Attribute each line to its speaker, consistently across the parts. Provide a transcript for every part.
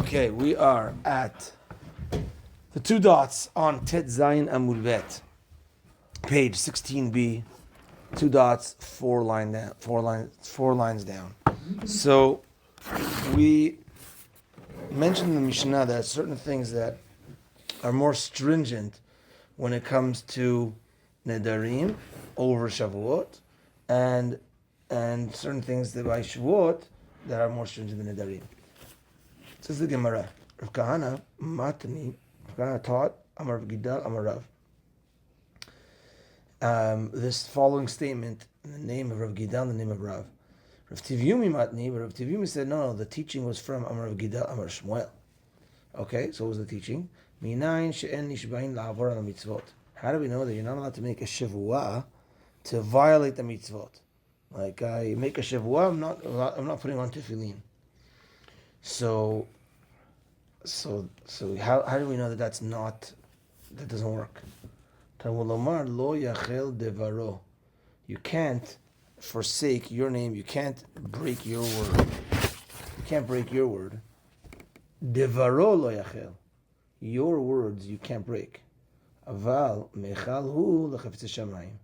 Speaker 1: Okay, we are at the two dots on Tet Zayin Amud Bet, page 16b. Two dots, four lines down. So we mentioned in the Mishnah that certain things that are more stringent when it comes to Nedarim over Shavuot, and certain things that by Shavuot that are more stringent than Nedarim. Says the Gemara, Rav Kahana Matani, Rav Kahana taught Amar Rav Gidal Amar Rav. This following statement in the name of Rav Gidal, the name of Rav. Rav Tivyumi Matni, but Rav Tivyumi said no, the teaching was from Amar Rav Gidal Amar Shmuel. Okay, so what was the teaching? Minayin she'en nishbain la'avor al mitzvot. How do we know that you're not allowed to make a shavua to violate the mitzvot? Like I make a shavua, I'm not putting on tefillin. So how do we know that that doesn't work? Lo yachel devaro. You can't forsake your name. You can't break your word. You can't break your word. Devaro lo yachel. Your words you can't break. Aval mechal hu lechafetz shamayim.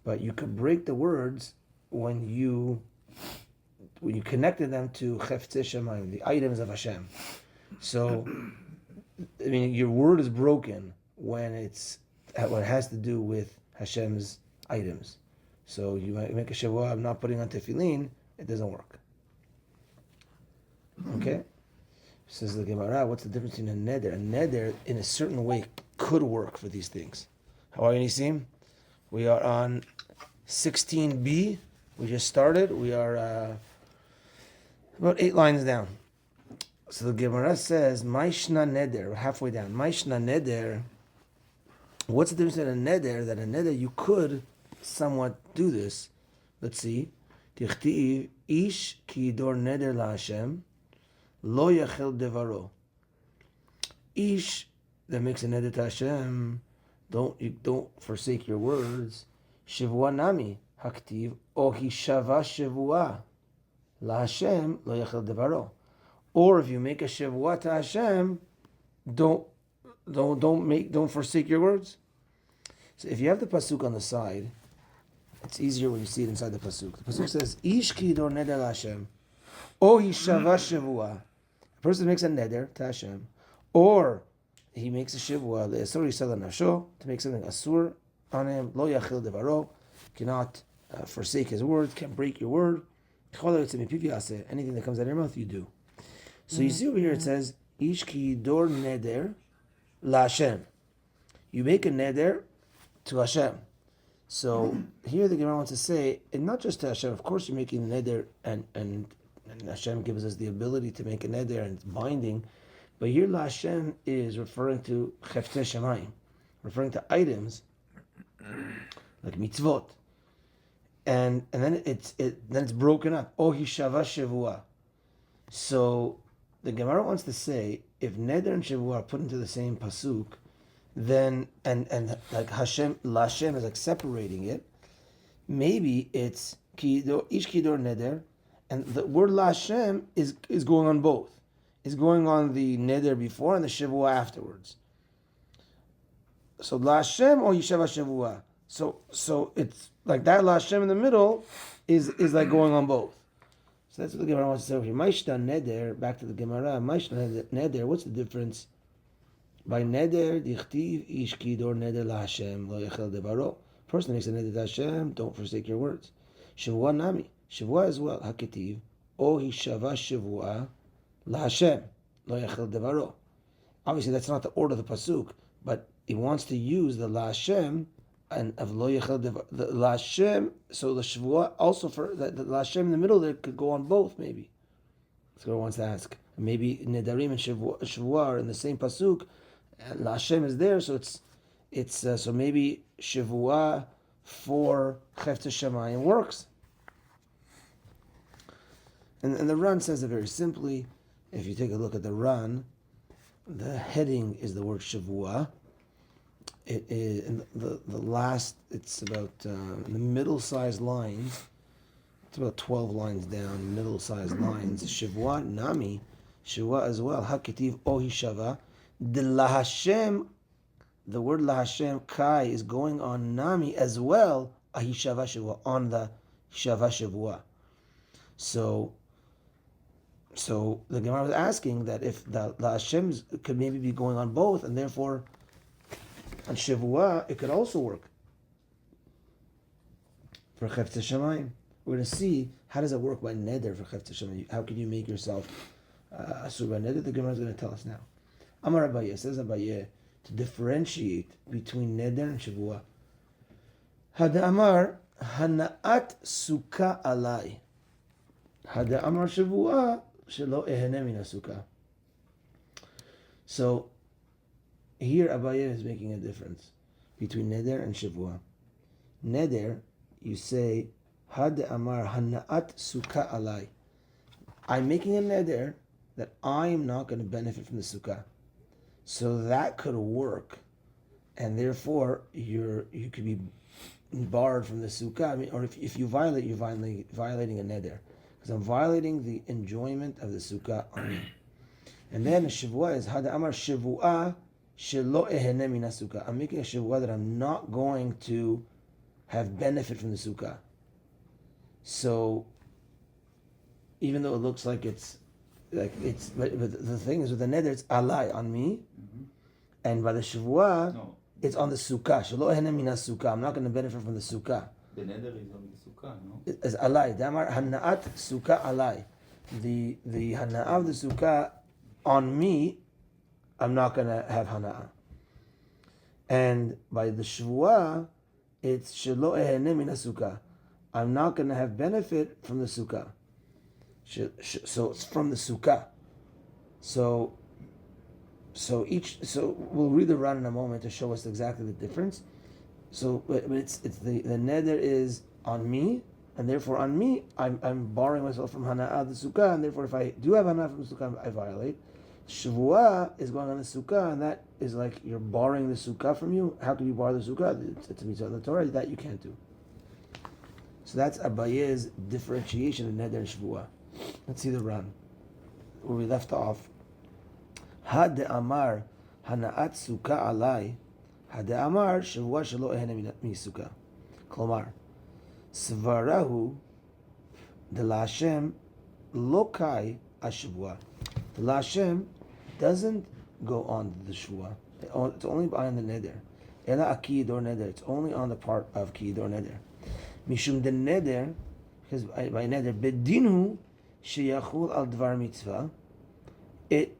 Speaker 1: But you could break the words when you connected them to chafetz shamayim, the items of Hashem. So, I mean, your word is broken when it has to do with Hashem's items. So you might make a shavua, I'm not putting on tefillin, it doesn't work. Okay? Says the Gemara, what's the difference between a neder? A neder, in a certain way, could work for these things. How are you, Nisim? We are on 16b. We just started. We are about 8 lines down. So the Gemara says, Maishna neder, we're halfway down. Maishna neder, what's the difference in a neder? That a neder, you could somewhat do this. Let's see. Tichtiv, ish ki yidor neder la Hashem, lo yachel devaro. Ish, that makes a neder to Hashem, don't forsake your words. Shavua nami, haktiv, o hishava shavua, la Hashem, lo yachel devaro. Or if you make a shavua to Hashem, don't forsake your words. So if you have the pasuk on the side, it's easier when you see it inside the pasuk. The pasuk says, "Ish ki yidor neder Hashem, o hishava shavua." A person makes a neder to Hashem, or he makes a shavua le'asur yisad nafsho, to make something asur on him. Lo yachil devaro, cannot forsake his word, can't break your word. Anything that comes out of your mouth, you do. So you see over here it says, Ish ki yidor neder la Hashem. You make a neder to Hashem. So here the Gemara wants to say, and not just to Hashem, of course you're making a neder, and Hashem gives us the ability to make a neder and it's binding, but here la Hashem is referring to chafetz shamayim, referring to items like mitzvot. And then it's broken up. Oh hishava shavua. So the Gemara wants to say, if neder and shavua are put into the same pasuk, then and like Hashem, la Hashem is like separating it. Maybe it's ish kidor neder, and the word la Hashem is going on both. It's going on the neder before and the shavua afterwards. So la Hashem or yishava shavua. So it's like that la Hashem in the middle is like going on both. So that's what the Gemara wants to say over here. Maishna neder, back to the Gemara. Maishna neder, what's the difference? By neder, dichtiv, ish kidor neder la Hashem, lo yachel devaro. Person makes a neder to Hashem, don't forsake your words. Shavua nami, shavua as well, haketiv, o hishava shavua la Hashem, lo yachel devaro. Obviously that's not the order of the pasuk, but he wants to use the la Hashem and of lo yachel devaro, the la Hashem, so the shavua also for the la Hashem in the middle there could go on both maybe. So wants to ask. Maybe nedarim and shavua are in the same pasuk. La Hashem is there, so it's so maybe shavua for chafetz shamayim works. And the Ran says it very simply. If you take a look at the Ran, the heading is the word shavua. It is in the last. It's about in the middle-sized lines. It's about 12 lines down, middle-sized lines. Shavua nami. Shavua as well. Haketiv ohi shava. The lahashem, the word lahashem kai is going on nami as well. Ahi shava shavua, on the shava shavua. So the Gemara was asking that if the lahashem could maybe be going on both, and therefore on shavua it could also work for chefetz shamayim. We're going to see how does it work by neder for chefetz shamayim. How can you make yourself asur by neder? The Gemara is going to tell us now. Amar Abaye, says Abaye, to differentiate between neder and shavua. Hada Amar hanaat suka alai. Hada Amar shavua shelo ehene min suka. So here Abaye is making a difference between neder and shavua. Neder, you say, Had Amar Hanaat Sukkah Alai. I'm making a neder that I am not going to benefit from the sukkah. So that could work. And therefore, you could be barred from the sukkah. I mean, or if you violate, you're violating a neder. Because I'm violating the enjoyment of the sukkah on me. And then Shavua is Had Amar Shavua Shelo Ehene Min Sukkah. I'm making a Shavua that I'm not going to have benefit from the sukkah. So, even though it looks like but the thing is with the neder, it's alai on me, and by the shavua, it's on the sukkah. Shelo ehene min sukkah. I'm not going to benefit from the sukkah.
Speaker 2: The neder is on the sukkah, no?
Speaker 1: It's alai. Damar hanaat sukkah alai. The hanaa of the sukkah on me, I'm not going to have hanaa. And by the shavua, it's shelo ehene min sukkah. I'm not going to have benefit from the sukkah. So it's from the sukkah. So we'll read the Ran in a moment to show us exactly the difference. So, but it's the neder is on me, and therefore on me I'm barring myself from hana'ah the sukkah, and therefore if I do have hana'ah from the sukkah, I violate. Shavua is going on the sukkah, and that is like you're barring the sukkah from you. How can you bar the sukkah? It's a mitzvah of the Torah that you can't do. So that's Abaye's differentiation of neder and shavua. Let's see the Ran where we left off. Had Amar hanaat sukkah alai. Had Amar shavua shelo ehene mi sukkah. Klomar svarahu the Lashem lokai ashavua. The Lashem doesn't go on the shavua. It's only on the neder. Ela akid or neder. It's only on the part of kid or neder. Mishum the neder, because by neder bedinu sheyachul al dvar mitzvah. It,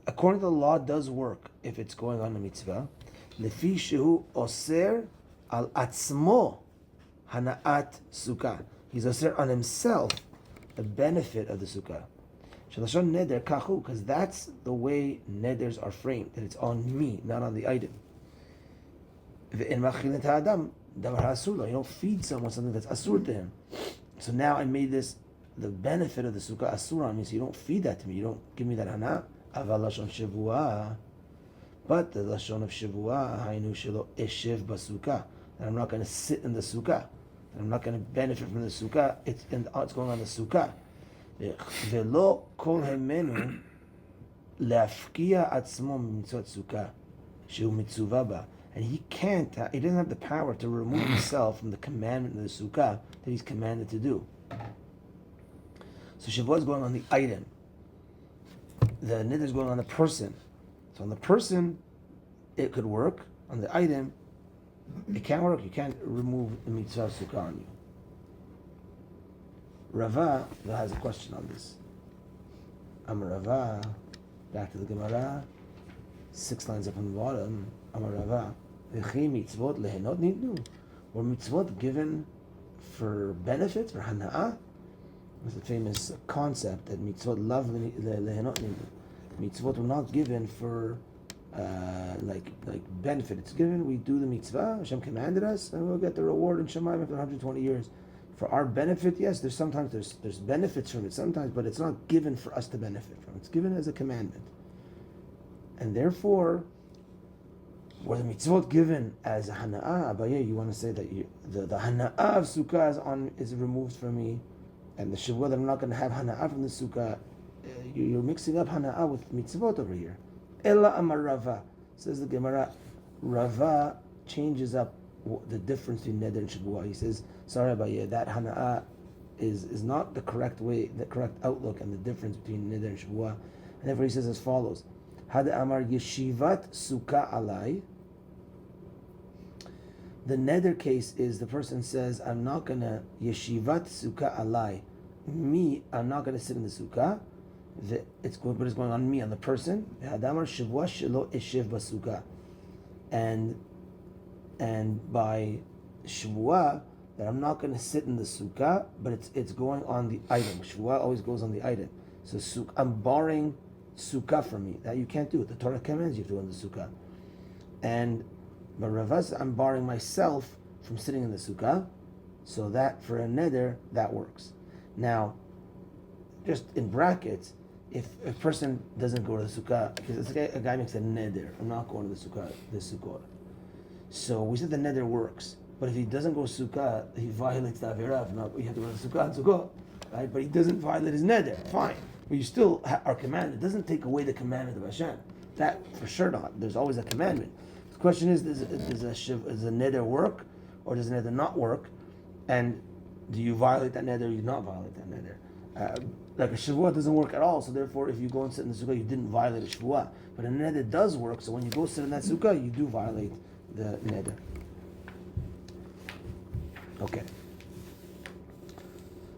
Speaker 1: according to the law, does work if it's going on a mitzvah. Lefi shehu oser al atzmo hanaat sukkah. He's oser on himself the benefit of the sukkah. Shalashon neder kachu, because that's the way neders are framed. That it's on me, not on the item. Ve'en machilin ha'adam davar ha'asur lo. You don't feed someone something that's asur to him. So now I made this the benefit of the sukkah asur on me. So you don't feed that to me. You don't give me that hana. Aval lashon shavua. But the lashon of shavua hainu shelo eshev basukkah. That I'm not going to sit in the sukkah. That I'm not going to benefit from the sukkah. It's going on the sukkah. Velo kol hemenu leafkia atzmo mitzvot sukkah shehu mitzuva ba. And he doesn't have the power to remove himself from the commandment of the sukkah that he's commanded to do. So Shavuot is going on the item. The nidr is going on the person. So on the person, it could work. On the item, it can't work. You can't remove the mitzvah of sukkah on you. Rava has a question on this. Amar Rava, back to the Gemara, 6 lines up on the bottom. Amar Rava, v'chi mitzvot lehenot nidnu. Were mitzvot given for benefits, for hana'ah? It's a famous concept that mitzvot love lehenot nidnu. Mitzvot were not given for like benefit. It's given, we do the mitzvah, Hashem commanded us, and we'll get the reward in Shemayim after 120 years. For our benefit, yes, there's benefits from it sometimes, but it's not given for us to benefit from. It's given as a commandment. And therefore, were the mitzvot given as a hana'ah, Abaye, you want to say that the hana'ah of sukkah is removed from me, and the shavua that I'm not going to have hana'ah from the sukkah you're mixing up hana'ah with mitzvot over here. Ella amar Rava, says the Gemara. Rava changes up the difference between neder and shavua. He says, sorry about you, that hana'ah is not the correct way, the correct outlook, and the difference between neder and shavua. And therefore he says as follows: Had amar yeshivat sukkah alai. The neder case is the person says, I'm not gonna yeshivat sukkah alai. Me, I'm not gonna sit in the sukkah. It's going on me, on the person. Had amar shavua shelo eshiv basukah. And by shavua, that I'm not going to sit in the sukkah, but it's going on the item. Shavua always goes on the item. So I'm borrowing sukkah from me. That you can't do it. The Torah commands you to do it in the sukkah. And by Ravas, I'm borrowing myself from sitting in the sukkah. So that for a neder, that works. Now, just in brackets, if a person doesn't go to the sukkah, because a guy makes a neder, I'm not going to the sukkah, this sukkah. So we said the neder works, but if he doesn't go sukkah, he violates the avirah. You have to go to the sukkah and sukkah, right? But he doesn't violate his neder, fine. But you still are commanded. It doesn't take away the commandment of Hashem. That for sure not. There's always a commandment. The question is, does a neder work, or does a neder not work? And do you violate that neder, or do you not violate that neder? Like a shavua doesn't work at all, so therefore if you go and sit in the sukkah, you didn't violate a shavua. But a neder does work, so when you go sit in that sukkah, you do violate the neder. Okay.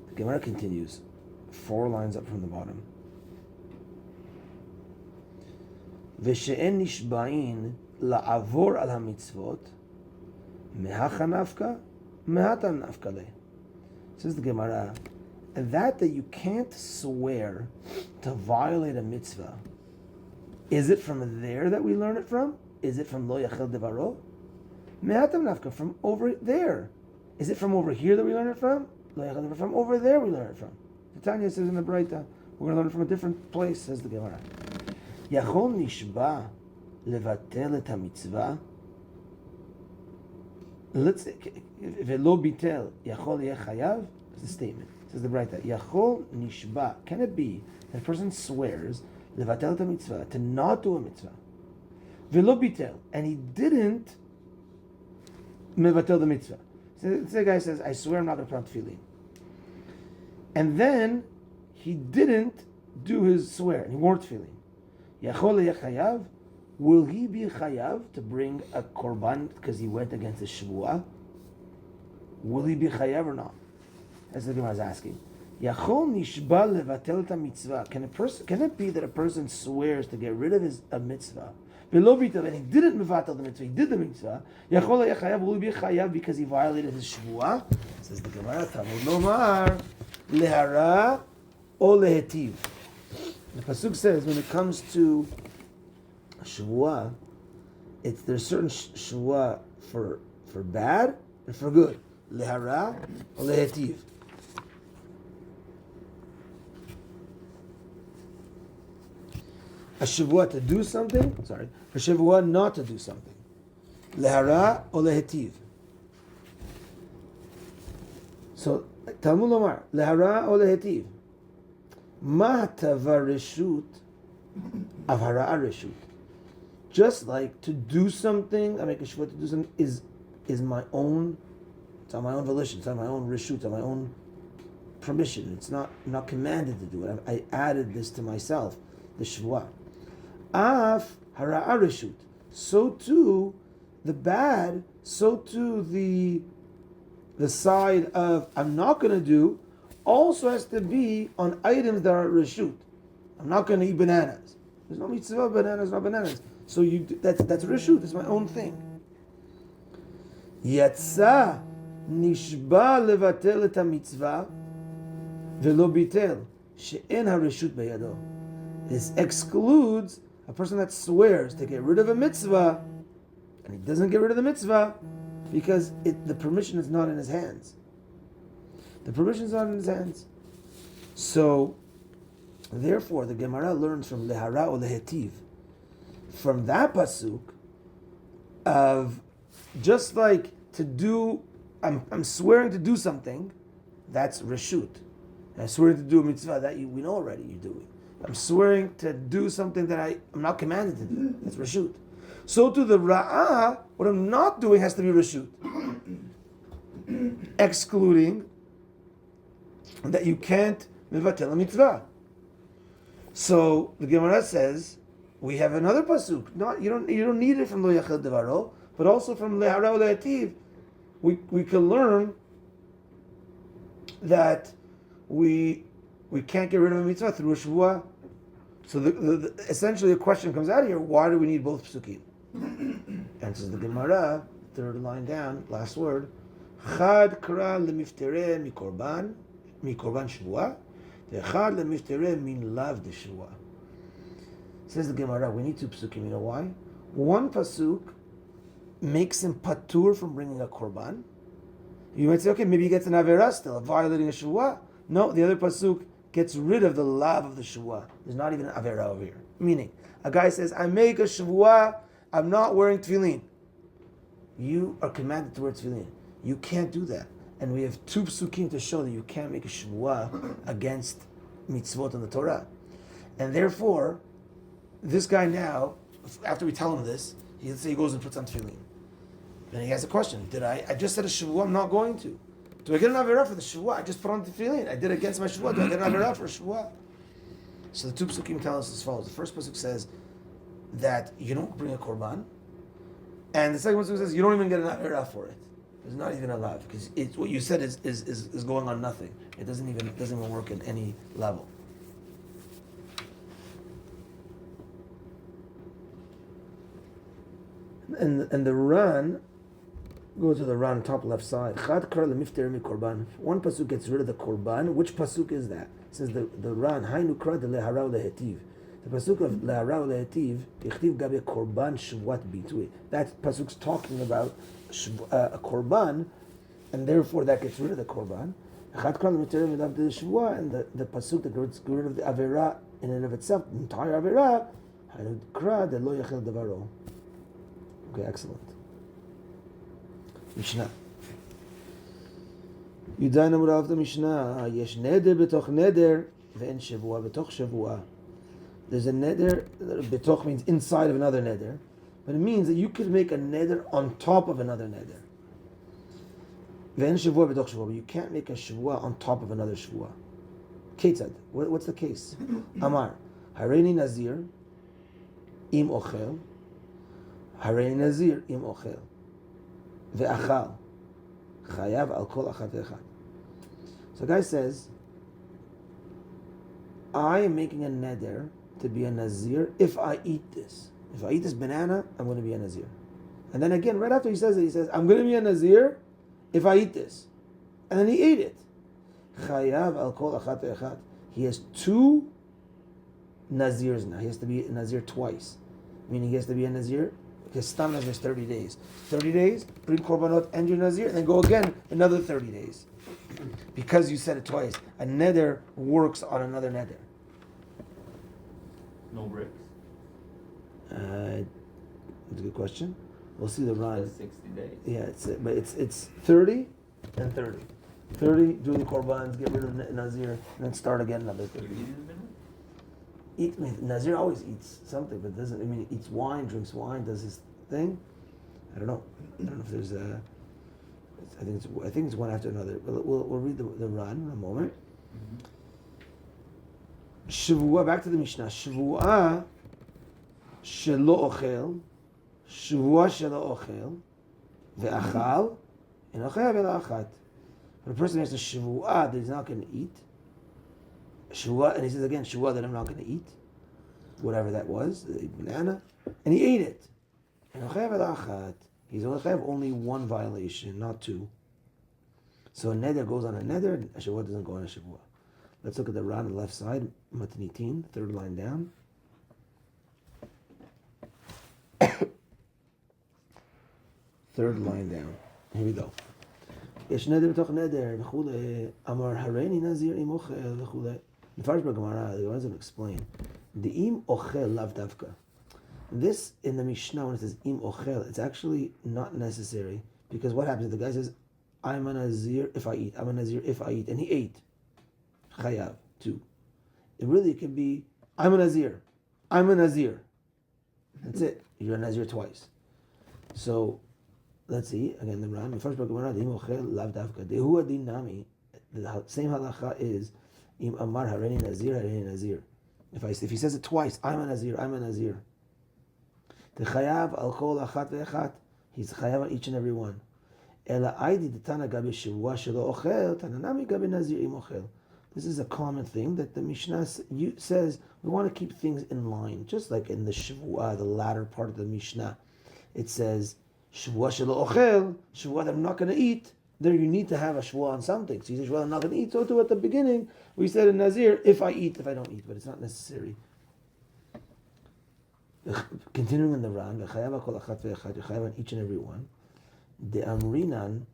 Speaker 1: The Gemara continues, 4 lines up from the bottom. V'she'en nishba'in la'avor al hamitzvot mehacha nafka mehatan nafka le. Says the Gemara, that you can't swear to violate a mitzvah, is it from there that we learn it from? Is it from lo yachel devaro? Me'atam nafka, from over there. Is it from over here that we learn it from? Lo yachel devaro, from over there we learn it from. The Tanya says in the Braita, we're going to learn it from a different place, says the Gemara. Yachol nishba levatel et ha-mitzvah. Let's say, velo bitel, yachol yeh chayav, is the statement. Says the Braita, Yachol nishba. Can it be that a person swears levatel ta mitzvah, to not do a mitzvah, velo bitel, and he didn't mevatel the mitzvah? So the guy says, I swear I'm not going to put on tefillin, and then he didn't do his swear, and he wore tefillin. Yachol yeh chayav. Will he be chayav to bring a korban because he went against the shvuah? Will he be chayav or not? That's what the Gemara is asking. Yachol nishba levatel ta mitzvah. Can it be that a person swears to get rid of his mitzvah? Below bitav, and he didn't mevatel the mitzvah, he did the mitzvah. Yachol chayav, will he be chayav because he violated his shvuah? Says the Gemara, Talmud lomar lehara o lehetiv. The pasuk says when it comes to shvuah, there's certain shvuah for bad and for good. Lehara or lehetiv. A shavua to do something, a shavua not to do something. Lehara or lehetiv. So, Talmud lomar, lehara or lehetiv. Ma tava reshut, avhara reshut. Just like to do something, I make a shavua to do something is my own. It's on my own volition. It's on my own reshut. It's on my own permission. It's not commanded to do it. I added this to myself, the shvuah. Af hara'a reshut. So too, the bad. So too, the side of I'm not going to do also has to be on items that are reshut. I'm not going to eat bananas. There's no mitzvah bananas, no bananas. So that's reshut. It's my own thing. Yatsa nishba levatel et ha-mitzvah velo bitel she'en ha-reshut beyado. This excludes a person that swears to get rid of a mitzvah and he doesn't get rid of the mitzvah because the permission is not in his hands. The permission is not in his hands. So, therefore, the Gemara learns from lehara or lehetiv, from that pasuk, of just like to do, I'm swearing to do something, that's reshut. And I'm swearing to do a mitzvah that we know already you're doing. I'm swearing to do something that I'm not commanded to do. That's reshut. So to the ra'ah, what I'm not doing has to be reshut. Excluding that you can't mevatel a mitzvah. So the Gemara says we have another pasuk. Not you don't need it from lo yachel devaro, but also from lehara le'ativ. We can learn that we can't get rid of a mitzvah through a shvuah. So essentially, a question comes out here: why do we need both psukim? Answers the Gemara, third line down, last word. Chad kra lemiftere mikorban shvuah, ve'chad lemiftere min lav de shvuah. Says the Gemara, we need two psukim. You know why? One pasuk makes him patur from bringing a korban. You might say, okay, maybe he gets an avera still, violating a shvuah. No, the other pasuk gets rid of the lav of the shvuah. There's not even an avera over here. Meaning, a guy says, I make a shvuah, I'm not wearing tefillin. You are commanded to wear tefillin. You can't do that. And we have two psukim to show that you can't make a shvuah against mitzvot in the Torah. And therefore, this guy now, after we tell him this, he goes and puts on tefillin. Then he has a question. I just said a shvuah, I'm not going to. Do I get an avera for the shvuah? I just put on tefillin. I did against my shvuah. Do I get an avera for a shvuah? So the two psukim tell us as follows. The first pasuk says that you don't bring a korban. And the second pasuk says you don't even get an avera for it. There's not even a lav. Because what you said is going on nothing. It doesn't even work at any level. And the Ran, go to the Ran top left side. Chad kar lemifter mi korban. One pasuk gets rid of the korban. Which pasuk is that? It says the Ran haynu kra de lehara lehetiv. The pasuk of lehara lehetiv ichtiv gabe korban shvuat bitui. That pasuk's talking about a korban, and therefore that gets rid of the korban. Chad kar lemifter mi lav de shvuah, and the pasuk that gets rid of the avera in and of itself, the entire avera, haynu kra de lo yachel devaro. Okay, excellent. Mishnah. Yudayin Amud of the Mishnah. Yesh neder betoch neder ve'en shavua betoch shavua. There's a neder. Betoch means inside of another neder, but it means that you could make a neder on top of another neder. Ve'en shavua betoch shavua, but you can't make a shavua on top of another shavua. Ketzad. What's the case? Amar Hareini Nazir im ochel. Hareini Nazir im ochel. Ve'achal chayav al kol achat ve'echad. So the guy says, I am making a neder to be a nazir if I eat this. If I eat this banana, I'm going to be a nazir. And then again, right after he says it, he says, I'm going to be a nazir if I eat this. And then he ate it. Chayav al kol achat ve'echad. He has two nazirs now. He has to be a nazir twice. Meaning he has to be a nazir. His stam nazir is 30 days. 30 days, bring korbanot and your nazir, and then go again another 30 days. Because you said it twice. A neder works on another neder.
Speaker 2: No breaks.
Speaker 1: That's a good question. We'll see the run.
Speaker 2: That's 60 days.
Speaker 1: Yeah, but it's 30 and 30. 30, do the korbans, get rid of nazir, and then start again another 30. Nazir always eats something, but doesn't. I mean, he eats wine, drinks wine, does his thing. I don't know. I don't know if there's a. I think it's one after another. But we'll read the run in a moment. Shavua. Back to the Mishnah. Shavua shelo ochel. Shavua shelo ochel. Ve'achal. And ochel ve'achat. But a person has a shavua that he's not going to eat. Shua, and he says again, Shua that I'm not going to eat, whatever that was, the banana, and he ate it. And he's only have only one violation, not two. So a neder goes on a neder, and a Shua doesn't go on a Shua. Let's look at the Ran on the left side, Matnitin, third line down. Third line down. Here we go. יש נדר בתוך נדר, וכולי, אמר הריני נזיר אם אוכל, וכולי. מפרש בגמרא, the ones that explain, the im ochel lav davka. This, in the Mishnah, when it says im ochel, it's actually not necessary, because what happens if the guy says, I'm a nazir if I eat, I'm a nazir if I eat, and he ate. Chayav, too. It really could be, I'm a Nazir. I'm a Nazir. That's it. You're a Nazir twice. So, let's see. Again, the Ram. The first book of Lav Davka. Dehu Adin Nami. The same halacha is Im Amar Hareni Nazir, Hareni Nazir. If he says it twice, I'm a Nazir, I'm a Nazir. The Chayav al Kol Achat Ve'achat. He's Chayav on each and every one. Ela Aidi Detana Gabi Shavua Shelo Ochel Tananami Gabi Nazir Im Ochel. This is a common thing that the Mishnah says we want to keep things in line, just like in the Shavua, the latter part of the Mishnah. It says Shavua Shelo Ochel, Shavua that I'm not going to eat. There you need to have a shvuah on something. So you say, well, I'm not going to eat. So too at the beginning, we said in Nazir, if I eat, if I don't eat, but it's not necessary. Continuing in the Ran, v'chayav kol achat ve'echad, you chayav on each and every one. The amrinan,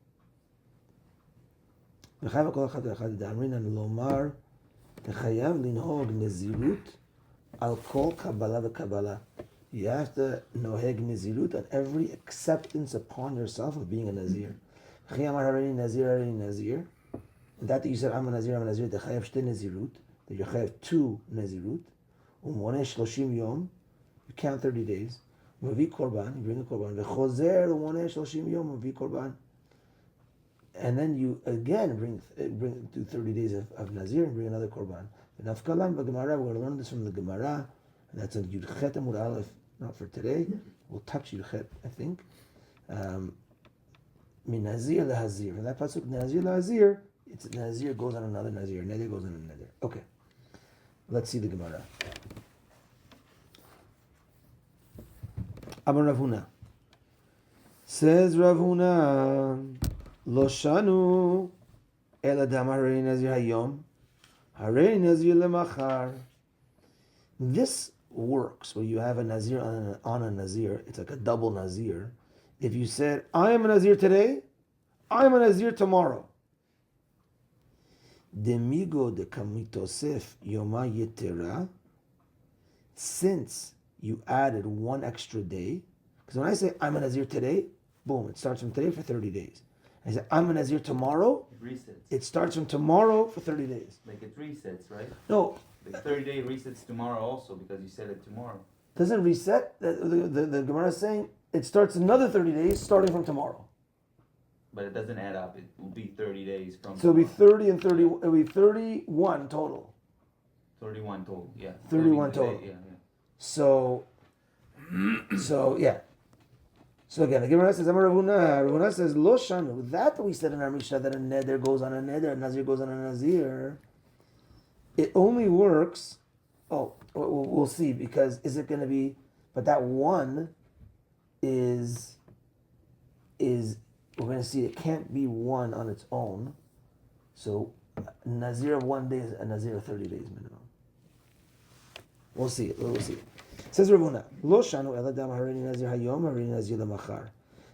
Speaker 1: v'chayav kol achat ve'echad, the amrinan lomar, v'chayav linhog nezirut al kol kabbalah v'kabbalah. You have to noheg nezirut on every acceptance upon yourself of being a Nazir. Nazir. And that you said, I'm a Nazir, the chayav shte nezirut, that you chayav 2 nezirut, umone 30 yom, you count 30 days, mavi korban, you bring a korban, vechozer umone 30 yom, mavi korban, and then you again do 30 days of Nazir and bring another korban. Nafkalam b'Gemara, we're going to learn this from the Gemara, and that's on Yudchet Amud Aleph, not for today, we'll touch Yudchet, I think. Min Nazir lehazir. And that pasuk Nazir lehazir, it's Nazir goes on another Nazir, Neder goes on another. Okay, let's see the Gemara. Amar Rav Huna. Says Rav Huna, Lo shanu ela damar harei Nazir hayom, harei Nazir lemachar. This works where you have a Nazir on a Nazir. It's like a double Nazir. If you said, I am a Nazir today, I am a Nazir tomorrow. Demigo de kamitosef yoma yetera. Since you added one extra day, because when I say I'm a Nazir today, boom, it starts from today for 30 days. I say I'm a Nazir tomorrow,
Speaker 2: It resets.
Speaker 1: it starts from tomorrow for 30 days.
Speaker 2: Like it resets, right?
Speaker 1: No.
Speaker 2: The 30-day resets tomorrow also because you said it tomorrow.
Speaker 1: Doesn't reset. The Gemara is saying it starts another 30 days starting from tomorrow.
Speaker 2: But it doesn't add up. It will be 30 days from
Speaker 1: So it'll be
Speaker 2: tomorrow.
Speaker 1: 30 and 30, it'll be 31 total.
Speaker 2: 31 total, yeah.
Speaker 1: 31
Speaker 2: today,
Speaker 1: total.
Speaker 2: yeah.
Speaker 1: So yeah. So again, the Gemara says, Amar Rav Huna says, Lo shanu. That we said in our Mishnah that a neder goes on a neder, a nazir goes on a nazir. It only works. Oh, we'll see, because is it going to be? But that one is we're going to see it can't be one on its own. So nazir of 1 day is a nazir of 30 days minimum. We'll see it. We'll see it. Says Rav Huna, Lo shanu ela dam hareni nazir hayom hareni nazir lemachar.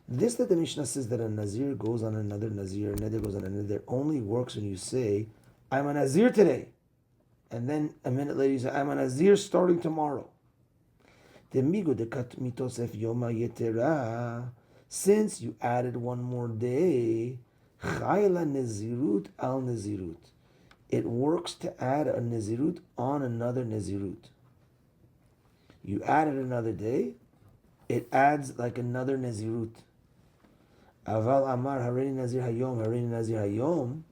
Speaker 1: This that the Mishnah says that a nazir goes on another nazir, neder goes on another, only works when you say, I'm a nazir today. And then a minute later you say, I'm a nazir starting tomorrow. Demigo dekat mitosef yoma yetera. Since you added one more day, chayla nezirut al nezirut. It works to add a nezirut on another nezirut. You added another day, it adds like another nezirut. Aval amar hareni nazir hayom.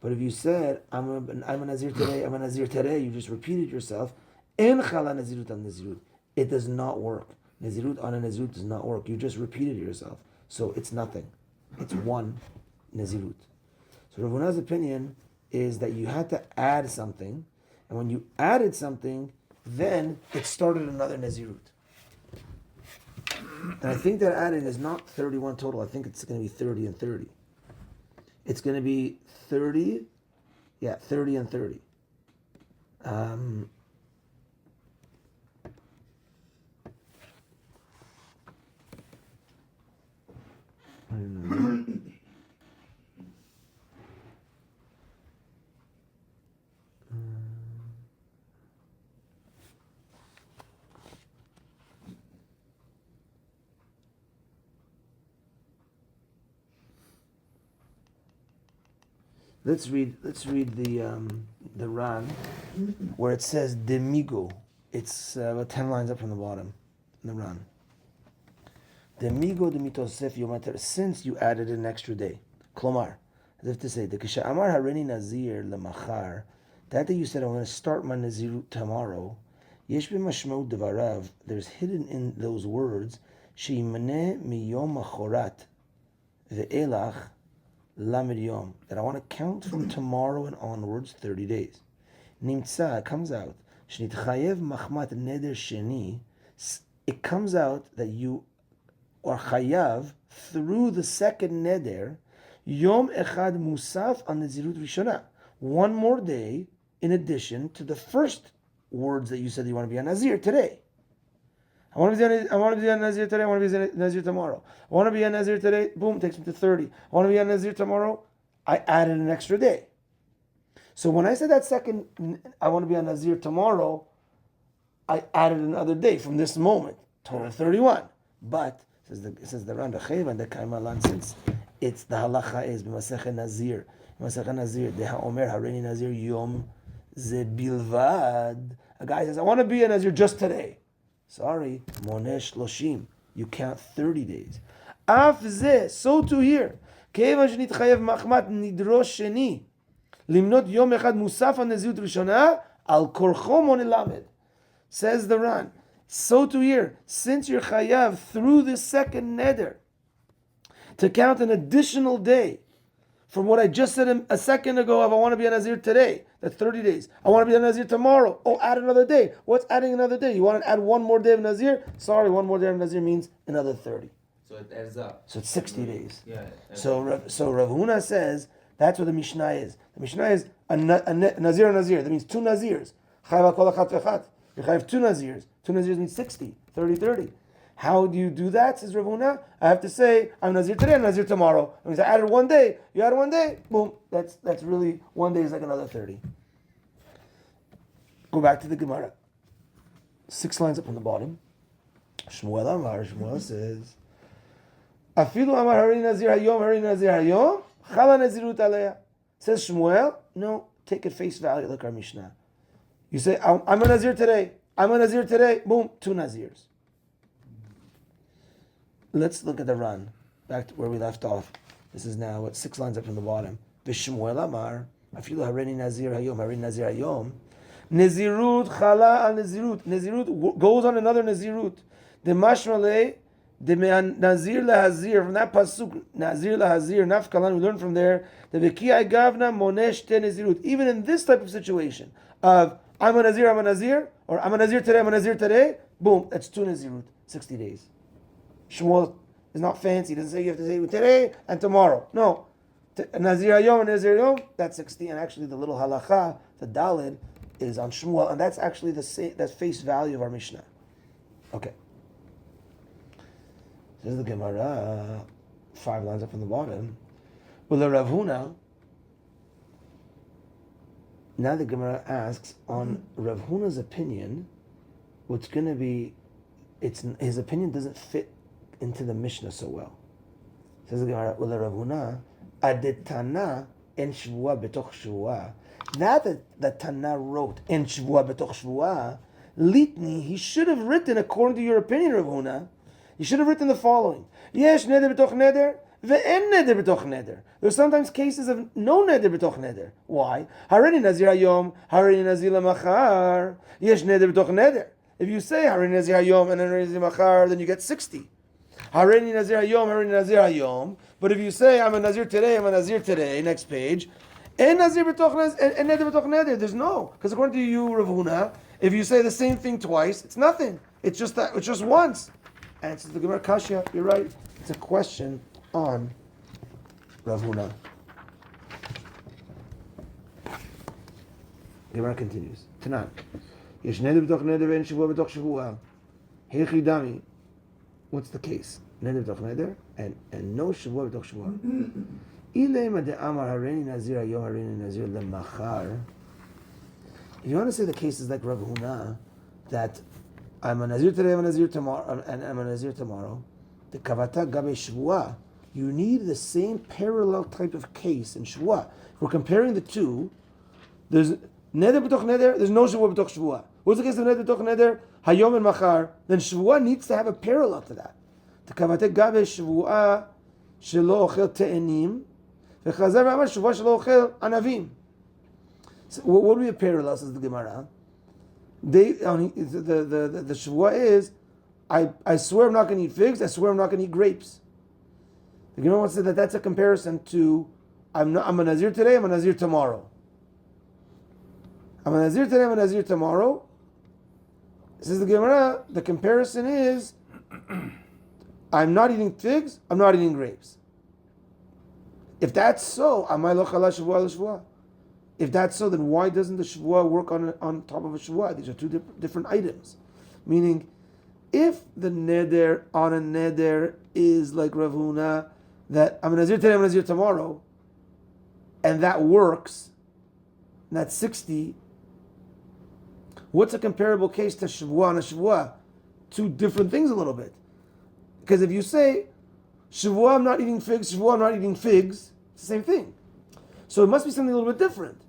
Speaker 1: But if you said, I'm a nazir today, I'm a nazir today, you just repeated yourself, en chala nezirut al nezirut. It does not work. Nezirut on a nezirut does not work. You just repeated yourself. So it's nothing. It's one nezirut. So Rav Huna's opinion is that you had to add something, and when you added something, then it started another nezirut. And I think that adding is not 31 total. I think it's going to be 30 and 30. It's going to be 30, 30 and 30. I don't know. Let's read the Ran where it says demigo. It's about 10 lines up from the bottom in the run. Demigo demitosef yomater, since you added an extra day. Klomar, as if to say, the kisha amar harini nazir lemachar, that day you said I'm going to start my nazirut tomorrow. Yesh b'mashmod devarav, there's hidden in those words, sheimane miyom machorat ve'elach lamed yom, that I want to count from tomorrow and onwards 30 days. Nimtza, comes out, shnitchayev machmat neder sheni, it comes out that you or chayav through the second neder, yom echad musaf on nezirut rishona, one more day in addition to the first words that you said you want to be a nazir today. I want to be a nazir today. I want to be a nazir tomorrow. I want to be a nazir today. Boom, takes me to 30. I want to be a nazir tomorrow. I added an extra day. So when I said that second, I want to be a nazir tomorrow, I added another day from this moment, total 31. But says the Ran Chayv and the Kaimalan, since it's the halacha is b'masechet nazir, the ha'omer harini nazir yom ze bilvad. A guy says, I want to be a nazir just today. Sorry, monesh loshim. You count 30 days. Af ze, so to here. Kevan shenitchayev machmat nidrosh sheni limnot yom echad musaf nezirut rishona al korcho monelamed. Says the Ran. So to here, since you're chayav through the second neder to count an additional day from what I just said a second ago of I want to be a nazir today, that's 30 days. I want to be a nazir tomorrow. Oh, add another day. What's adding another day? You want to add one more day of nazir? Sorry, one more day of nazir means another 30.
Speaker 2: So it adds up.
Speaker 1: So it's 60 days.
Speaker 2: Yeah.
Speaker 1: So Rav Huna says that's what the Mishnah is. The Mishnah is a nazir. That means two nazirs. Chayav kol achat v'chat. You have two nazirs. Two nazirs means 60, 30, 30. How do you do that, says Rav Huna? I have to say, I'm nazir today, I'm nazir tomorrow. That means I added one day. You added one day, boom. That's really, one day is like another 30. Go back to the Gemara. 6 lines up on the bottom. Shmuel Amar, Shmuel says, Afilu Amar Hari Nazir Hayom, Chala Nazirut Aleya. Says Shmuel, no, take it face value, look our Mishnah. You say, I'm a nazir today. I'm a nazir today. Boom, 2 nazirs. Let's look at the run. Back to where we left off. This is now 6 lines up from the bottom. V'Shmuel Amar, Afilu Harini Nazir Hayom. Nezirut Chala al Nezirut. Nezirut goes on another Nezirut. The Mashmalei, the Nazir lahazir, from that pasuk, Nazir lahazir, Nafkalan, we learn from there, the V'Ki Gavna Monesh te Nezirut. Even in this type of situation of I'm a Nazir, or I'm a Nazir today, boom, that's 2 Nazirut, 60 days. Shmuel is not fancy, he doesn't say you have to say today and tomorrow. No. Nazir Hayom and Nazir Yom, that's 60, and actually the little halacha, the Dalid, is on Shmuel, and that's actually that's face value of our Mishnah. Okay. This is the Gemara, 5 lines up from the bottom. Well, the Rav Huna, now the Gemara asks, on Rav Huna's opinion, what's going to be, his opinion doesn't fit into the Mishnah so well. Says the Gemara, well, the Rav Huna, adetana en shvua betoch shvua. Now that the Tana wrote en shvua betoch shvua, litni, he should have written, according to your opinion, Rav Huna, he should have written the following: Yesh neder betoch neder, ve'en neder betoch neder. There's sometimes cases of no neder betoch neder. Why? Harini nazir hayom, harini nazir lamachar. Yesh neder betoch neder. If you say harini nazir hayom and harini nazir lamachar, then you get 60. Harini nazir hayom, harini nazir hayom. But if you say I'm a nazir today, next page, and nazir betoch neder, and neder betoch neder, there's no, because according to you, Rav Huna, if you say the same thing twice, it's nothing. It's just that. It's just once. Answers the Gemara Kasha. You're right. It's a question on Rav Huna. Gemara continues. Tanan. Yesh neder b'toch neder ve'en shavua b'toch shavua. Hechi dami. What's the case? Neder b'toch neder and no shavua b'toch shavua. Ilema de'amar hareini nazir hayom hareini nazir lemachar. If you want to say the case is like Rav Huna, that I'm a nazir today, I'm a nazir tomorrow, and I'm a nazir tomorrow. The kavata gabe shvua, you need the same parallel type of case in shvua. If we're comparing the two, there's neder b'toch neder, there's no shvua b'toch shvua. What's the case of neder toch neder? Hayom and machar. Then Shavua needs to have a parallel to that. Tekavate gabe Shavua shelo ochel te'enim v'chazer v'amar Shavua shelo ochel anavim. So what would be a parallel, says the Gemara? The Shavua is, I swear I'm not going to eat figs, I swear I'm not going to eat grapes. The Gemara wants to say that that's a comparison to, I'm a Nazir today, I'm a Nazir tomorrow. I'm a Nazir today, I'm a Nazir tomorrow. Says the Gemara, the comparison is, I'm not eating figs, I'm not eating grapes. If that's so, amay lo chala Shavua l'Shavua. If that's so, then why doesn't the Shavua work on top of a Shavua? These are two different items. Meaning, if the neder on a neder is like Rav Huna, that I'm a Nazir today, I'm a Nazir tomorrow, and that works, and that's 60, what's a comparable case to Shavua and a Shavua? Two different things a little bit. Because if you say, Shavua I'm not eating figs, Shavua I'm not eating figs, it's the same thing. So it must be something a little bit different.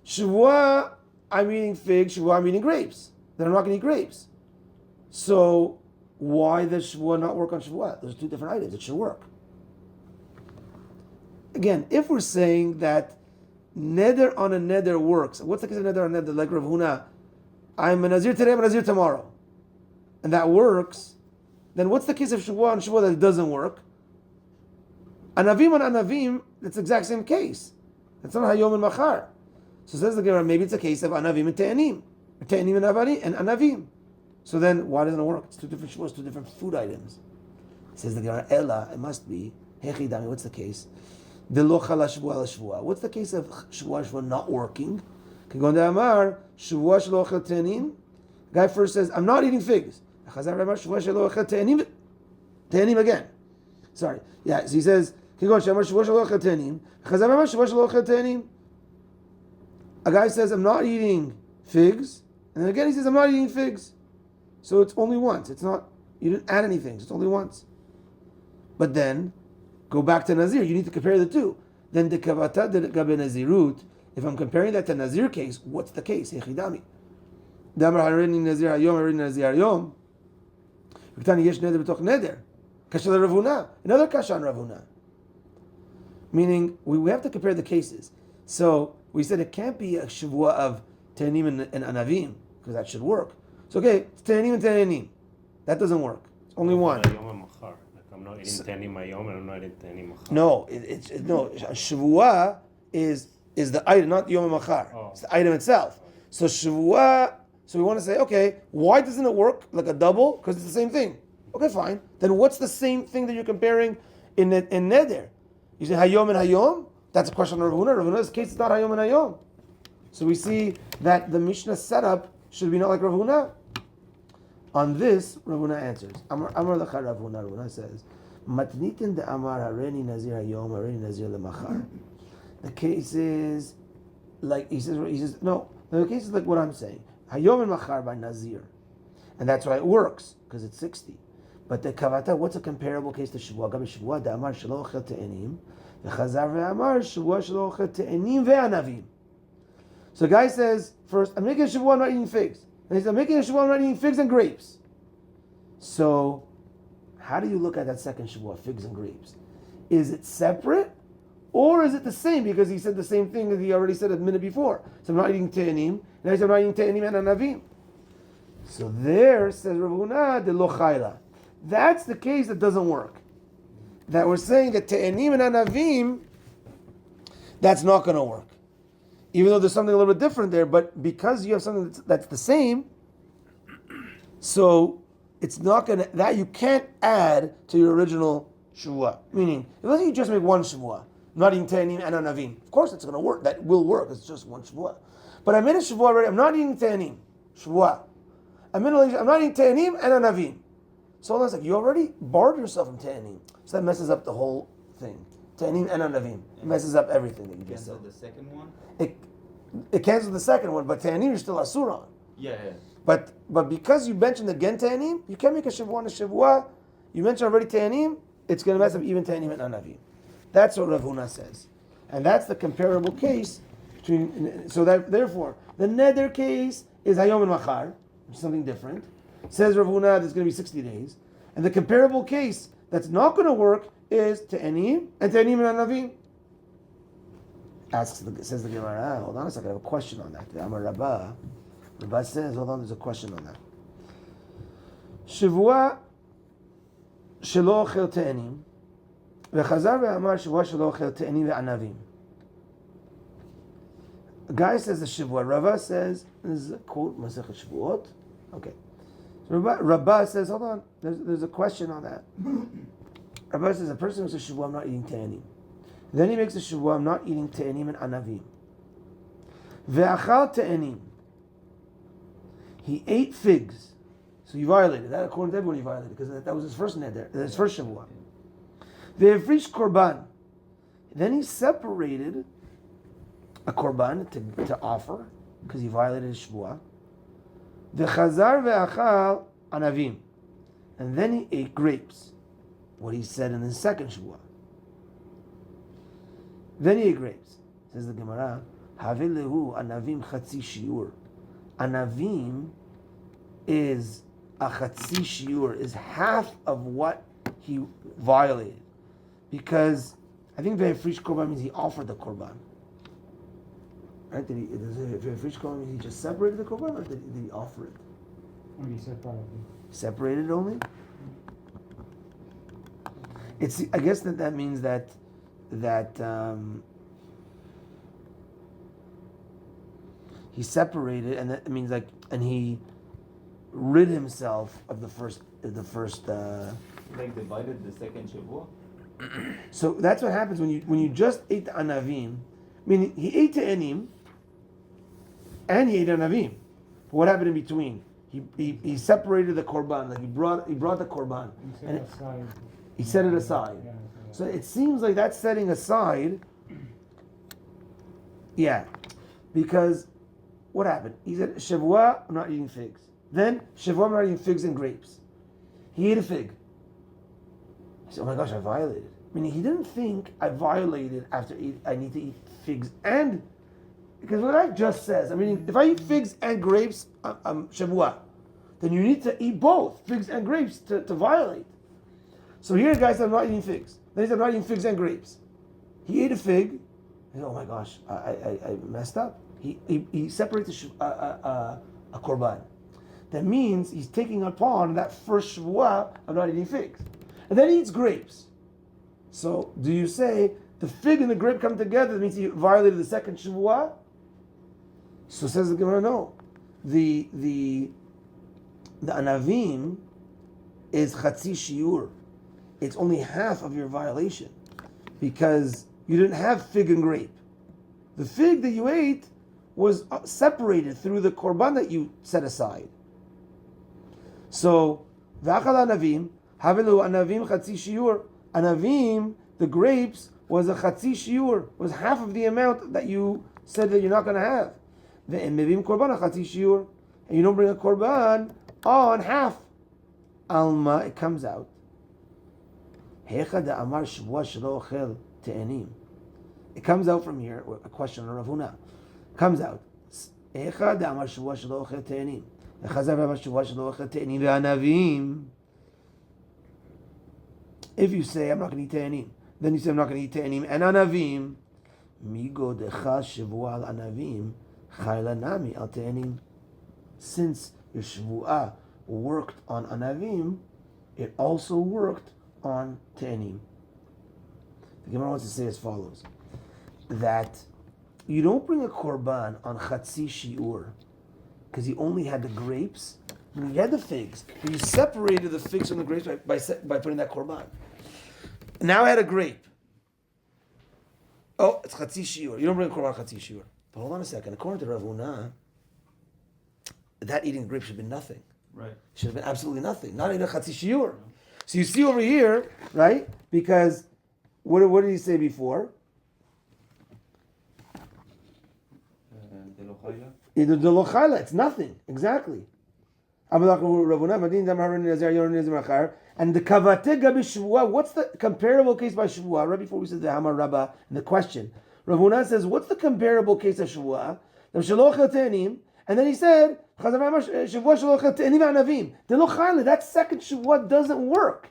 Speaker 1: Shavua, I'm eating figs, Shavua, I'm eating grapes. Then I'm not going to eat grapes. So why does Shavua not work on Shavua? Those are two different items. It should work. Again, if we're saying that neder on a neder works, what's the case of neder on a neder? Like Rav Huna, I'm a Nazir today, I'm a Nazir tomorrow. And that works. Then what's the case of Shavua on Shavua that doesn't work? Anavim on Anavim, it's the exact same case. It's not Hayom and Machar. So says the Gemara, maybe it's a case of Anavim and Te'anim. Te'anim and Anavim. So then, why doesn't it work? It's two different Shavuos, two different food items. Says the Gemara, Ella, it must be. Hechidami, what's the case? De lo chala Shavua la Shavua. What's the case of Shavua not working? Kagon Amar, Shavua shelo ochel Te'anim. Guy first says, I'm not eating figs. Chazar Amar, Shavua shelo ochel Te'anim. Te'anim again. Sorry. Yeah, so he says, Kagon Shamar, Shavua shelo ochel Te'anim. Chazar Amar, Shavua shelo ochel Te'anim. A guy says, I'm not eating figs. And then again he says, I'm not eating figs. So it's only once. It's not, you didn't add anything. It's only once. But then, go back to Nazir. You need to compare the two. Then the kavata de gabe Nazirut, if I'm comparing that to Nazir case, what's the case? Echidami. Damar harini Nazir hayom, harini Nazir hayom. V'ktani yesh neder b'toch neder. Kasha le Rav Huna. Another kasha on Rav Huna. Meaning, we have to compare the cases. So, we said it can't be a Shavua of Te'anim and Anavim, because that should work. So okay, it's Te'anim and Te'anim. That doesn't work. It's only one.
Speaker 3: I'm not eating Te'anim Hayom and I'm not eating Te'anim Machar.
Speaker 1: No, no. Shavua is the item, not Yom Machar. Oh. It's the item itself. So Shavua, so we want to say, okay, why doesn't it work like a double? Because it's the same thing. Okay, fine. Then what's the same thing that you're comparing in Neder? You say Hayom and Hayom? That's a question on Rav Huna. Rav Huna's case is not Hayom and Hayom. So we see that the Mishnah setup should be not like Rav Huna. On this, Rav Huna answers. Amar lecha Rav Huna. Rav Huna says, Matnitin de Amar hareni Nazir Hayom, hareni Nazir lemachar. The case is like he says no. The case is like what I'm saying. Hayom and Machar by Nazir, and that's why it works because it's 60. But the Kavata, what's a comparable case to Shavua? Gabi Shavua de Amar shelo ochel te'anim. So the guy says, first, I'm making a Shavua, I'm not eating figs. And he says, I'm making a Shavua, I'm not eating figs and grapes. So, how do you look at that second Shavua, figs and grapes? Is it separate? Or is it the same? Because he said the same thing that he already said a minute before. So I'm not eating Te'anim, and I said I'm not eating Te'anim and Anavim. So there, says Rav Huna, de lo chayla. That's the case that doesn't work. That we're saying that Te'anim and Anavim, that's not going to work. Even though there's something a little bit different there, but because you have something that's the same, so it's not going to, that you can't add to your original Shavua. Meaning, if you just make one Shavua, not eating Te'anim and Anavim, of course it's going to work. That will work. It's just one Shavua. But I made a Shavua already. I'm not eating Te'anim. Shavua. I'm not eating Te'anim and Anavim. So Allah is like, you already barred yourself from Te'anim. So that messes up the whole thing. Te'anim and Anavim. It messes up everything that you just said.
Speaker 2: Cancel the second one?
Speaker 1: It cancels the second one, but Te'anim you're still Asur on.
Speaker 2: Yeah.
Speaker 1: But because you mentioned again Te'anim, you can't make a Shavua and a Shavua. You mentioned already Te'anim, it's going to mess up even Te'anim and Anavim. That's what Rav Huna says. And that's the comparable case between, so that therefore, the Neder case is Hayom and Machar. which is something different. Says Rav Huna, there's going to be 60 days. And the comparable case that's not going to work is Te'anim and Te'anim and Anavim. Says the Gemara, hold on a second, I have a question on that. I'm a Rabbah. Rabbah says, hold on, there's a question on that. Shavua shelo ochel te'anim v'chazar ve'amar shavua shelo ochel te'anim ve'anavim. A guy says the Shavua. Rava says, this is a quote, Masechet Shavuot. Okay. So Rabbah says, hold on, there's a question on that. Rabbah says, a person who says Shavua, I'm not eating te'anim. Then he makes a Shavua, I'm not eating te'anim and anavim. Ve'achal te'anim. He ate figs. So he violated that. According to everyone, he violated because that was his first neder, his first Shavua. Ve'efrish korban. Then he separated a korban to offer because he violated his Shavua. Ve'chazar ve'achal anavim. And then he ate grapes. What he said in his second Shavua. Then he ate grapes. Says the Gemara, Havilehu anavim chatzi shiur. Anavim is a chatzi shiur, is half of what he violated. Because I think ve'efrish korban means he offered the korban. Right? Ve'efrish korban means he just separated the korban, or did he offer it?
Speaker 4: Only separated.
Speaker 1: Separated only? I guess that means that he separated, and that means and he rid himself of the first.
Speaker 2: Like divided the second Shavua?
Speaker 1: So that's what happens when you just ate the anavim. I mean, he ate te'anim and he ate anavim. But what happened in between? He separated the korban. Like he brought the korban. He set it aside.
Speaker 4: Yeah,
Speaker 1: so it seems like that's setting aside. Yeah, because what happened? He said, Shavua, I'm not eating figs. Then, Shavua, I'm not eating figs and grapes. He ate a fig. He said, oh my gosh, I violated. Meaning he didn't think I violated after I need to eat figs and... Because what I just says, I mean, if I eat figs and grapes, I'm Shavua. Then you need to eat both, figs and grapes, to violate. So here the guy said, I'm not eating figs. Then he said, I'm not eating figs and grapes. He ate a fig. He said, oh my gosh, I messed up. He separates a korban. That means he's taking upon that first Shavua of not eating figs. And then he eats grapes. So do you say the fig and the grape come together? That means he violated the second Shavua? So says the Gemara, no. The anavim is chatzi shiur. It's only half of your violation because you didn't have fig and grape. The fig that you ate was separated through the korban that you set aside. So, v'achal anavim, havelu anavim chatzi shiur. Anavim, the grapes, was a chatzi shiur, was half of the amount that you said that you're not going to have. Ve'emevim korban chatzi shiur, and you don't bring a korban on half. Alma, it comes out. Hecha da amar shavua shelo ochel te'anim. It comes out from here, a question on Rav Huna. Comes out. Hecha da amar shavua shelo ochel te'anim. Echazar amar shavua shelo ochel te'anim ve'anavim. If you say, I'm not going to eat te'anim, then you say, I'm not going to eat te'anim and anavim, migo decha shavua al anavim, chayla nami al te'anim. Since your shavua worked on anavim, it also worked on te'anim. The Gemara wants to say as follows, that you don't bring a korban on chatzi shiur, because you only had the grapes. You had the figs, but you separated the figs from the grapes by putting that korban. Now I had a grape. Oh, it's chatzi shiur. You don't bring a korban chatzi shiur. But hold on a second. According to Rav Huna, that eating grapes should have been nothing.
Speaker 2: Right.
Speaker 1: Should have been absolutely nothing. Not even a chatzi shiur. So you see over here, right? Because what did he say before? The lochayla, it's nothing. Exactly. And the kavatega b'shavua, what's the comparable case by shavua? Right before we said the Hamar Rabbah and the question, Rav Huna says, what's the comparable case of shavua? And then he said, that second Shavuot doesn't work.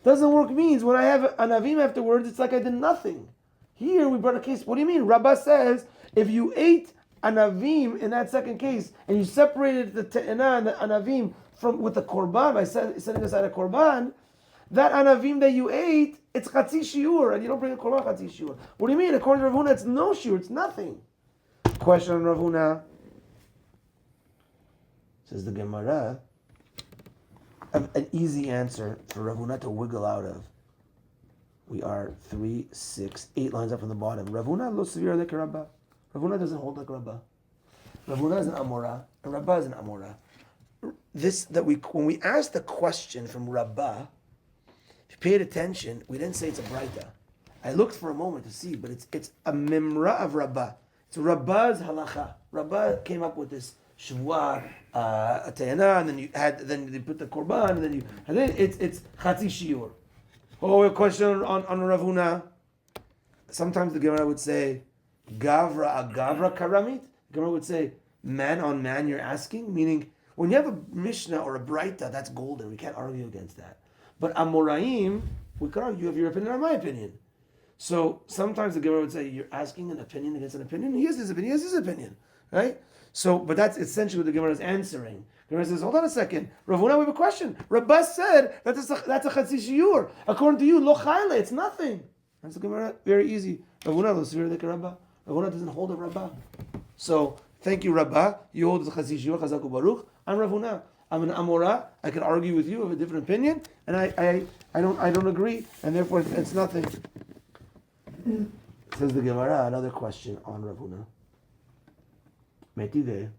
Speaker 1: Doesn't work means when I have anavim afterwards, it's like I did nothing. Here we brought a case. What do you mean? Rabbah says if you ate anavim in that second case and you separated the te'ena and the anavim from with the korban by setting aside a korban, that anavim that you ate, it's chatzi shiur, and you don't bring a korban chatzi shiur. What do you mean? According to Rav Huna, it's no shiur, it's nothing. Question on Rav Huna. Says the Gemara, an easy answer for Rav Huna to wiggle out of. We are 3, 6, 8 lines up from the bottom. Rav Huna lo severe like Rabbah. Rav Huna doesn't hold like Rabbah. Rav Huna is an Amora, and Rabbah is an Amora. When we asked the question from Rabbah, if you paid attention, we didn't say it's a Braita. I looked for a moment to see, but it's a Mimra of Rabbah. It's Rabbah's halacha. Rabbah came up with this Shavua, a Te'ana, and then you put the Korban, and then it's Chatzi Shiur. Oh, a question on Rav Huna. Sometimes the Gemara would say, Gavra karamit. The Gemara would say, man on man you're asking, meaning when you have a Mishnah or a Braita, that's golden. We can't argue against that. But Amoraim, we can argue if your opinion or my opinion. So sometimes the Gemara would say, you're asking an opinion against an opinion. He has his opinion, right? So, but that's essentially what the Gemara is answering. The Gemara says, hold on a second. Rav Huna, we have a question. Rabbah said that's a chatzi shiur. According to you, lo chayle, it's nothing. That's the Gemara, very easy. Rav Huna lo severe like Rabbah. Rav Huna doesn't hold a Rabbah. So, thank you, Rabbah. You hold the chatzi shiur, chazaku baruch. I'm Rav Huna. I'm an Amora. I can argue with you of a different opinion, and I don't agree, and therefore it's nothing. Says the Gemara, another question on Rav Huna. Metive.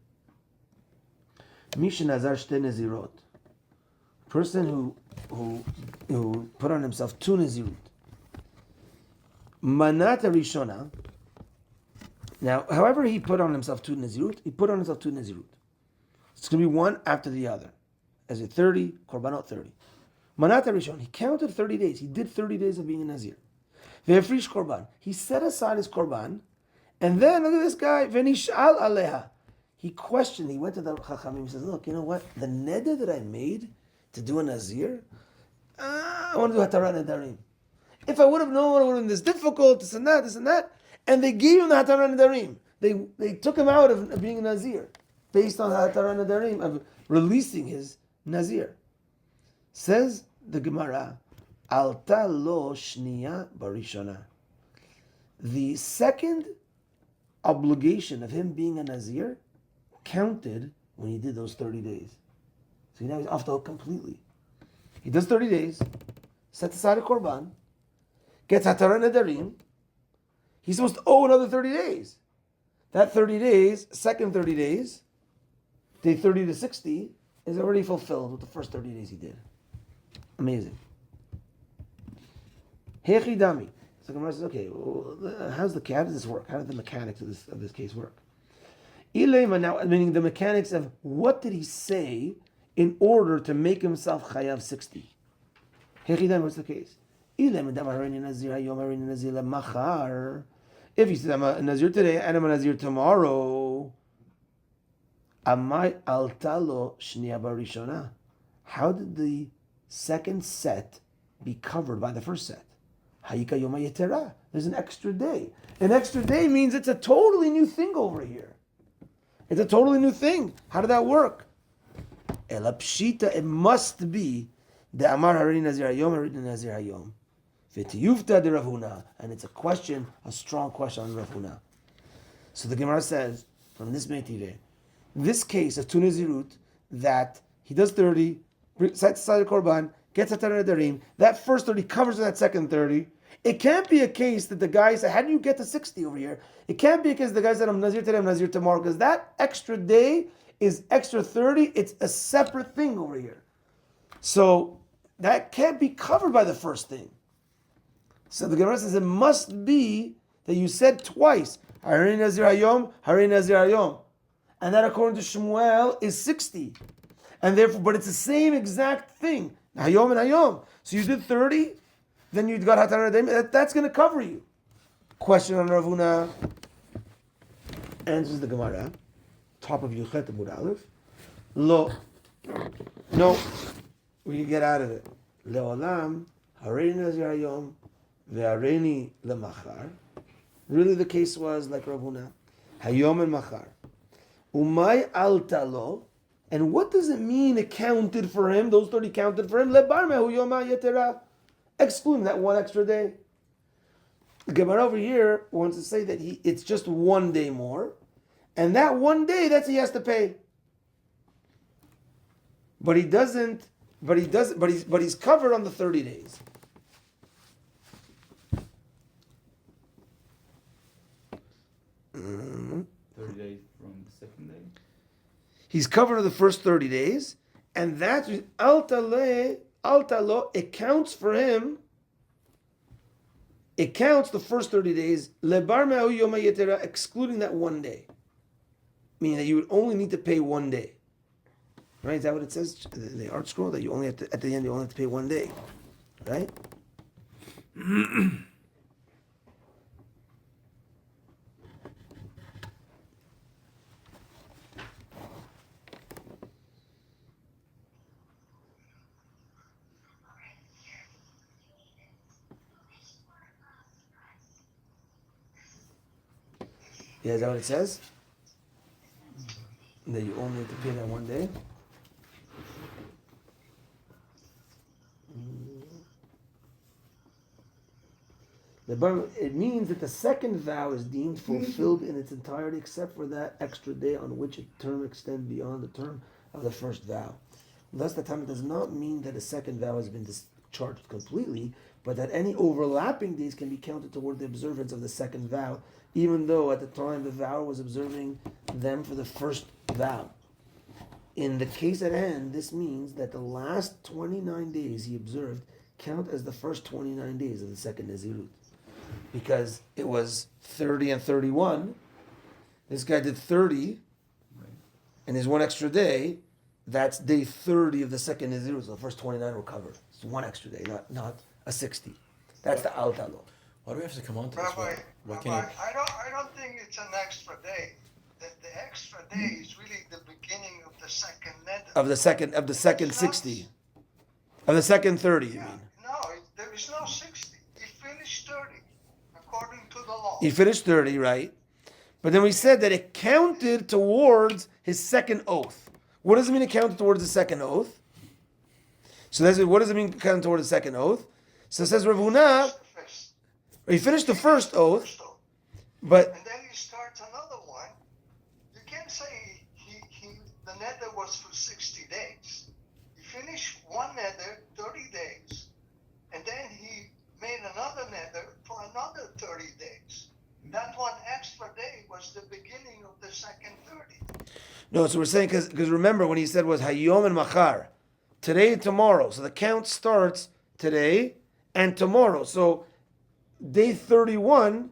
Speaker 1: Mishin Azar Shte Nezirot. Person who put on himself 2 Nezirut. Manat Rishona. Now, however he put on himself 2 Nezirut, he put on himself 2 Nezirut. It's going to be one after the other. As a 30, Korbanot 30. Manat Rishon, he counted 30 days. He did 30 days of being a Nazir. Ve'efrish Korban. He set aside his Korban. And then, look at this guy, Venishal Aleha. He questioned, he went to the Chachamim, he says, look, you know what? The neder that I made to do a Nazir, I want to do Hatarat Nedarim. If I would have known it would have been this difficult, this and that, and they gave him the Hatarat Nedarim. They took him out of being a Nazir, based on Hatarat Nedarim, of releasing his Nazir. Says the Gemara, Alta lo shniya barishana. The second obligation of him being a Nazir counted when he did those 30 days. So now he's off the hook completely. He does 30 days, sets aside a Korban, gets Hatarat Nedarim. He's supposed to owe another 30 days. That 30 days, second 30 days, day 30 to 60, is already fulfilled with the first 30 days he did. Amazing. Hechidami. So Gemara says, okay, well, how does this work? How does the mechanics of this case work? Ilema, now, meaning the mechanics of what did he say in order to make himself chayav 60? Hechidami, what's the case? If he says, I'm a Nazir today and I'm a Nazir tomorrow, Amai altalo shniya barishona. How did the second set be covered by the first set? Hayika yoma yetera. There's an extra day. An extra day means it's a totally new thing over here. It's a totally new thing. How did that work? Elapshita, it must be the Amar Harini Nazir Hayom, Harini Nazir Hayom. V'tiyufta de Rav Huna. And it's a question, a strong question on Rav Huna. So the Gemara says, from this Meitive, this case of 2 Nazirut, that he does 30, sets aside the Korban, gets a Hatarat Nedarim, that first 30 covers that second 30. It can't be a case that the guy said, how do you get to 60 over here? It can't be a case the guy said, I'm Nazir today, I'm Nazir tomorrow, because that extra day is extra 30. It's a separate thing over here. So that can't be covered by the first thing. So the Gemara says it must be that you said twice, Harini Nazir Hayom, Harini Nazir Hayom. And that according to Shmuel is 60. And therefore, but it's the same exact thing. Hayom and Hayom. So you did 30, then you got Hatarat Nedarim. That's going to cover you. Question on Rav Huna. Answers the Gemara. top of Yuchet Amud Aleph. Lo. No. We can get out of it. Leolam, Hareini Nazir Hayom, Ve'areini Lemachar. Really the case was like Rav Huna. Hayom and Machar. Umay altalo. And what does it mean it counted for him? Those 30 counted for him. Lebar mehu yoma yetera. Excluding that one extra day. The Gemara over here wants to say that it's just 1 day more. And that 1 day, that's he has to pay. But he's covered on the 30 days. Mm-hmm.
Speaker 2: 30 days from the second day?
Speaker 1: He's covered on the first 30 days, and that's altalo, it counts for him. It counts the first 30 days, lebar me'ahu yoma yetera, excluding that 1 day. Meaning that you would only need to pay 1 day. Right? Is that what it says? The art scroll that you only have to, at the end, you only have to pay 1 day. Right? Yeah, is that what it says? That you only have to pay that 1 day? It means that the second vow is deemed fulfilled in its entirety except for that extra day on which a term extends beyond the term of the first vow. Thus, the time does not mean that a second vow has been discharged completely, but that any overlapping days can be counted toward the observance of the second vow, even though at the time the vow was observing them for the first vow. In the case at hand, this means that the last 29 days he observed count as the first 29 days of the second Nazirut. Because it was 30 and 31. This guy did 30, and his 1 extra day, that's day 30 of the second Nazirut. So the first 29 were covered. It's 1 extra day, not a 60. That's the altalo.
Speaker 4: Why do we have to come on to this?
Speaker 5: Rabbi,
Speaker 4: Why
Speaker 5: Rabbi,
Speaker 4: can't
Speaker 5: I don't think it's an extra day. The extra day is really the beginning of the second neder.
Speaker 1: Of the second 60. Of the second 30, you
Speaker 5: Yeah,
Speaker 1: mean?
Speaker 5: no, there is no 60. He finished 30, according to the law.
Speaker 1: He finished 30, right? But then we said that it counted towards his second oath. What does it mean it counted towards the second oath? So that's what does it mean counted towards the second oath? So it says Rav Huna, he finished the first oath, but
Speaker 5: and then he starts another one. You can't say the nether was for 60 days. He finished one nether 30 days, and then he made another nether for another 30 days. That 1 extra day was the beginning of the second 30.
Speaker 1: no, so we're saying because remember when he said was Hayom and Machar, today and tomorrow. So the count starts today and tomorrow. So day 31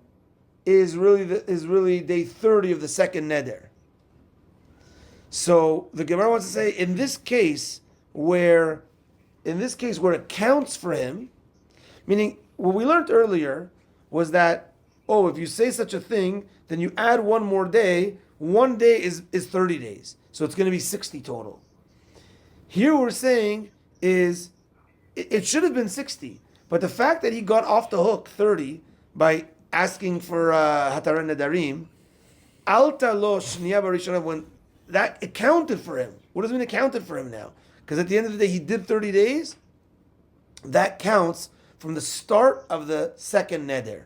Speaker 1: is really day 30 of the second neder. So the Gemara wants to say in this case where it counts for him, meaning what we learned earlier was that if you say such a thing, then you add 1 more day. 1 day is 30 days, so it's going to be 60 total. Here we're saying is it should have been 60. But the fact that he got off the hook 30 by asking for Hataran Nedarim, Alta lo shniya barishona, when that it counted for him. What does it mean it counted for him now? Because at the end of the day, he did 30 days. That counts from the start of the second neder.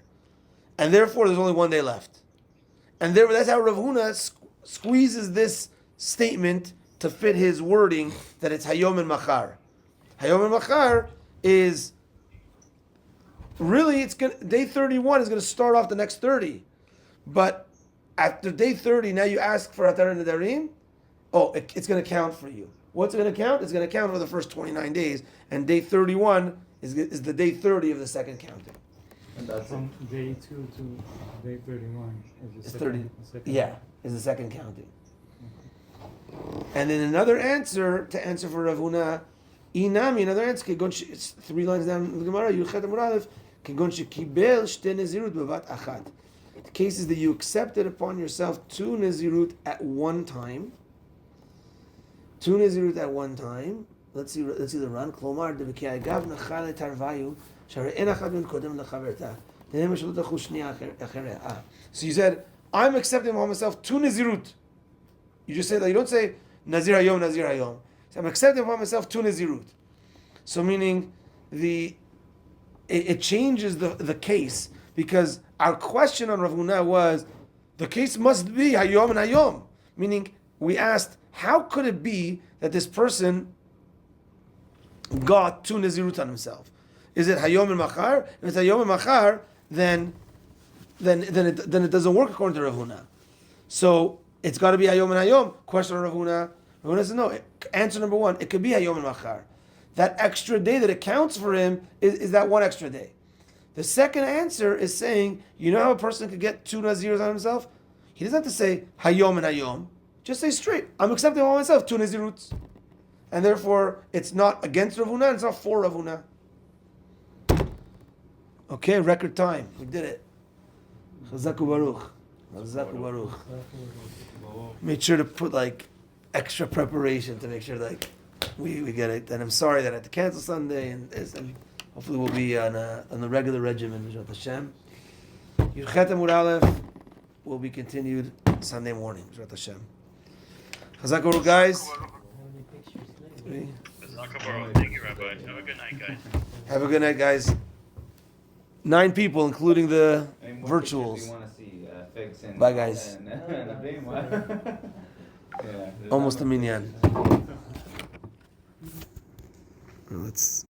Speaker 1: And therefore, there's only 1 day left. And that's how Rav Huna squeezes this statement to fit his wording that it's Hayom and Machar. Hayom and Machar is really, day 31 is going to start off the next 30. But after day 30, now you ask for Atar Nedarim, it's going to count for you. What's it going to count? It's going to count for the first 29 days. And day 31 is the day 30 of the second counting.
Speaker 2: And that's
Speaker 6: From day 2 to day 31 is
Speaker 1: It's
Speaker 6: the
Speaker 1: 30.
Speaker 6: second.
Speaker 1: Yeah, is the second counting. And then another answer for Rav Huna, Inami, another answer, it's 3 lines down in the Gemara, Yuchet Amud Aleph, the The case is that you accepted upon yourself two Nazirut at one time. Two Nazirut at one time. Let's see the run. Klomar de'v'ki agav nachale tarvayu share'en achad min kodem lechaverta. So you said, I'm accepting upon myself two Nazirut. You just say that. You don't say Nazir Hayom, Nazir Hayom. So I'm accepting upon myself two Nazirut. So meaning it changes the case, because our question on Rav Huna was, the case must be Hayom and Hayom. Meaning, we asked, how could it be that this person got two Nazirut on himself? Is it Hayom and Machar? If it's Hayom and Machar, then it doesn't work according to Rav Huna. So it's got to be Hayom and Hayom. Question on Rav Huna. Rav Huna says no. Answer number one: it could be Hayom and Machar. That extra day that it counts for him is that one extra day. The second answer is saying, you know how a person could get two Nazirs on himself? He doesn't have to say Hayom and Hayom. Just say straight, I'm accepting on myself two Naziruts. And therefore, it's not against Rav Huna, it's not for Rav Huna. Okay, record time. We did it. Chazaku Baruch. Chazaku Baruch. Made sure to put like extra preparation to make sure like we get it. And I'm sorry that I had to cancel Sunday, and hopefully we'll be on the regular regimen. B'ezrat Hashem. Yudchet Amud Aleph will be continued Sunday morning. B'ezrat Hashem. Chazak Baruch, guys.
Speaker 4: Thank you, Rabbi. Have a good night, guys.
Speaker 1: Have a good night, guys. 9 people, including the
Speaker 2: Any more
Speaker 1: virtuals.
Speaker 2: pictures you wanna see, Figs and-
Speaker 1: Bye, guys.
Speaker 2: and Nedarim? Yeah, there's
Speaker 1: Almost
Speaker 2: not
Speaker 1: a
Speaker 2: much
Speaker 1: minyan.
Speaker 2: pictures.
Speaker 1: Let's